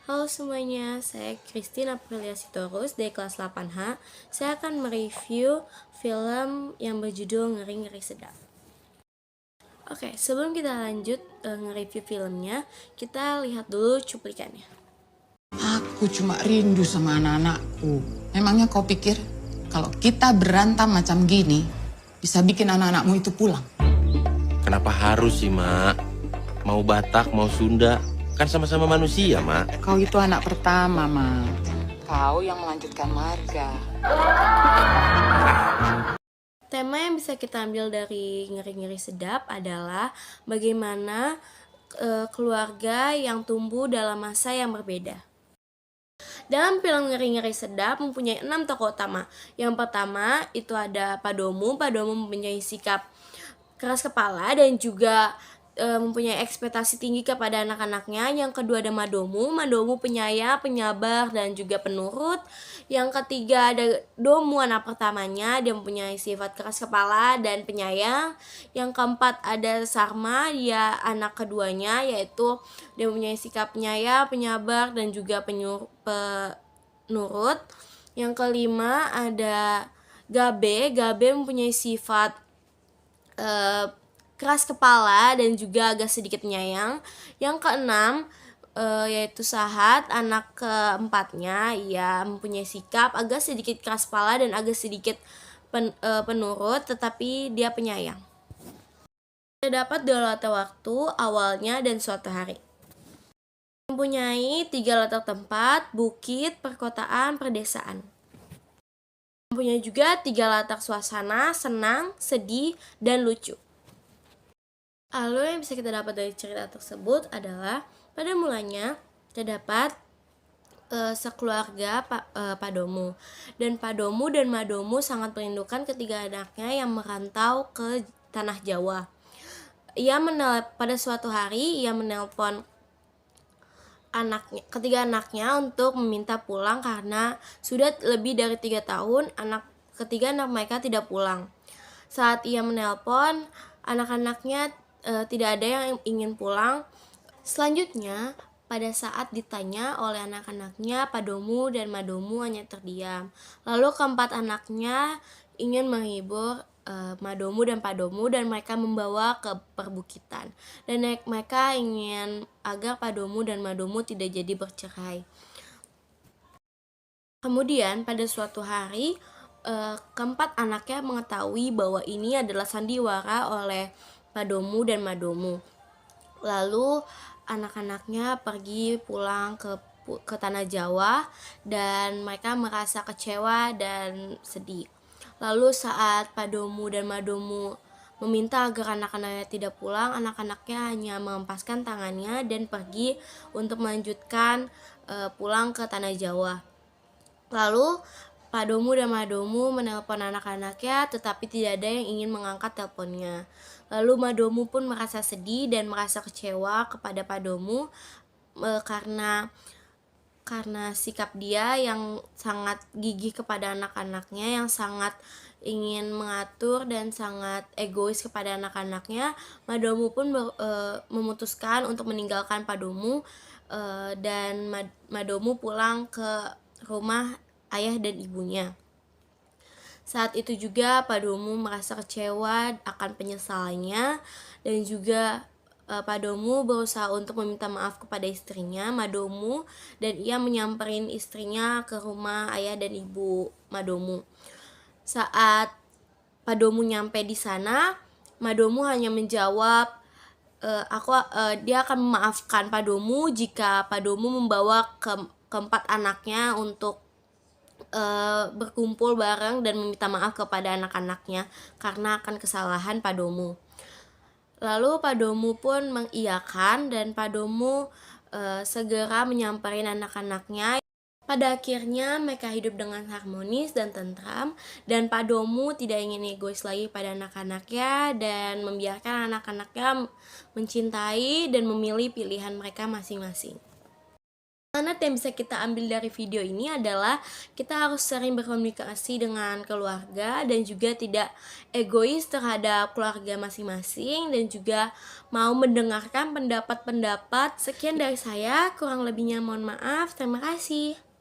Halo semuanya, saya Christine Aprilia Sitorus dari kelas 8H. Saya akan mereview film yang berjudul Ngeri-Ngeri Sedap. Oke, sebelum kita lanjut nge-review filmnya, kita lihat dulu cuplikannya. Aku cuma rindu sama anak-anakku. Memangnya kau pikir kalau kita berantem macam gini bisa bikin anak-anakmu itu pulang? Kenapa harus sih, Mak? Mau Batak, mau Sunda, kan sama-sama manusia, Mak. Kau itu anak pertama, Ma. Kau yang melanjutkan marga. Tema yang bisa kita ambil dari Ngeri-Ngeri Sedap adalah bagaimana keluarga yang tumbuh dalam masa yang berbeda. Dalam film Ngeri-Ngeri Sedap mempunyai 6 tokoh utama. Yang pertama itu ada Padomu. Padomu mempunyai sikap keras kepala dan juga mempunyai ekspektasi tinggi kepada anak-anaknya. Yang kedua ada Madomu. Madomu penyayang, penyabar, dan juga penurut. Yang ketiga ada Domu, anak pertamanya. Dia mempunyai sifat keras kepala dan penyayang. Yang keempat ada Sarma, dia anak keduanya, yaitu dia mempunyai sikap penyayang, penyabar, dan juga penurut. Yang kelima ada Gabe. Gabe mempunyai sifat keras kepala dan juga agak sedikit penyayang. Yang keenam yaitu Sahat, anak keempatnya. Ia mempunyai sikap agak sedikit keras kepala dan agak sedikit penurut, tetapi dia penyayang. Terdapat dua latar waktu, awalnya dan suatu hari. Mempunyai 3 latar tempat: bukit, perkotaan, perdesaan. Mempunyai juga 3 latar suasana: senang, sedih, dan lucu. Lalu yang bisa kita dapat dari cerita tersebut adalah pada mulanya terdapat sekeluarga Padomu. Dan Padomu dan Madomu sangat merindukan ketiga anaknya yang merantau ke tanah Jawa. Pada suatu hari ia menelpon ketiga anaknya untuk meminta pulang karena sudah lebih dari 3 tahun ketiga anak mereka tidak pulang. Saat ia menelpon, anak-anaknya tidak ada yang ingin pulang. Selanjutnya, pada saat ditanya oleh anak-anaknya, Padomu dan Madomu hanya terdiam. Lalu keempat anaknya ingin menghibur Madomu dan Padomu dan mereka membawa ke perbukitan. Dan mereka ingin agar Padomu dan Madomu tidak jadi bercerai. Kemudian pada suatu hari keempat anaknya mengetahui bahwa ini adalah sandiwara oleh Padomu dan Madomu. Lalu anak-anaknya pergi pulang ke tanah Jawa dan mereka merasa kecewa dan sedih. Lalu saat Padomu dan Madomu meminta agar anak-anaknya tidak pulang, anak-anaknya hanya mengempaskan tangannya dan pergi untuk melanjutkan pulang ke tanah Jawa. Lalu Padomu dan Madomu menelpon anak-anaknya, tetapi tidak ada yang ingin mengangkat teleponnya. Lalu Madomu pun merasa sedih dan merasa kecewa kepada Padomu karena sikap dia yang sangat gigih kepada anak-anaknya, yang sangat ingin mengatur dan sangat egois kepada anak-anaknya. Madomu pun memutuskan untuk meninggalkan Padomu dan Madomu pulang ke rumah ayah dan ibunya. Saat itu juga Padomu merasa kecewa akan penyesalannya dan juga Padomu berusaha untuk meminta maaf kepada istrinya, Madomu, dan ia menyamperin istrinya ke rumah ayah dan ibu Madomu. Saat Padomu nyampe di sana, Madomu hanya menjawab dia akan memaafkan Padomu jika Padomu membawa keempat anaknya untuk berkumpul bareng dan meminta maaf kepada anak-anaknya karena akan kesalahan Padomu. Lalu Padomu pun mengiyakan dan Padomu segera menyamperin anak-anaknya. Pada akhirnya mereka hidup dengan harmonis dan tentram, dan Padomu tidak ingin egois lagi pada anak-anaknya dan membiarkan anak-anaknya mencintai dan memilih pilihan mereka masing-masing. Manfaat yang bisa kita ambil dari video ini adalah kita harus sering berkomunikasi dengan keluarga dan juga tidak egois terhadap keluarga masing-masing dan juga mau mendengarkan pendapat-pendapat. Sekian dari saya, kurang lebihnya mohon maaf. Terima kasih.